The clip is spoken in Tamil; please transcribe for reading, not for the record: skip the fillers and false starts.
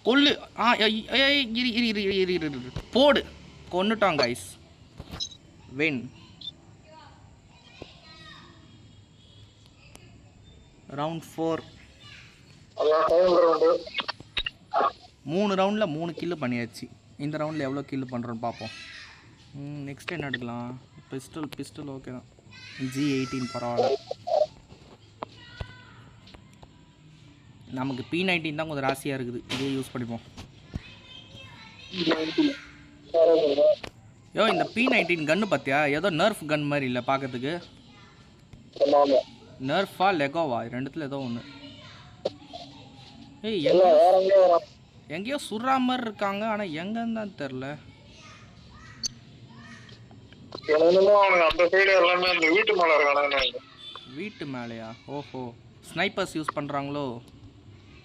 கொல்லு. இரு போடு. கொன்னுட்டான் கைஸ். வின். ரவுண்ட் 4. 3 ரவுண்டில் 3 கில்லு பண்ணியாச்சு. இந்த ரவுண்டில் எவ்வளோ கில்லு பண்ணுறோன்னு பார்ப்போம். நெக்ஸ்ட் என்ன எடுக்கலாம்? பிஸ்டல் ஓகே தான். G18 பரவாயில்ல. நமக்கு P19 தான் கொஞ்சம் ராசியாக இருக்குது. இதே யூஸ் பண்ணிப்போம். இந்த P19 கன்று பார்த்தியா? ஏதோ நர்ஃப் கன் மாதிரி இல்லை பார்க்கறதுக்கு. நர்ஃபா லெகோவா ரெண்டுத்துல ஏதோ ஒன்று. எங்கேயோ சுடுற மாதிரி இருக்காங்க. ஆனால் எங்கன்னு தான் தெரில. வீட்டு மேலேயா? ஓஹோ, ஸ்னைப்பர்ஸ் யூஸ் பண்ணுறாங்களோ?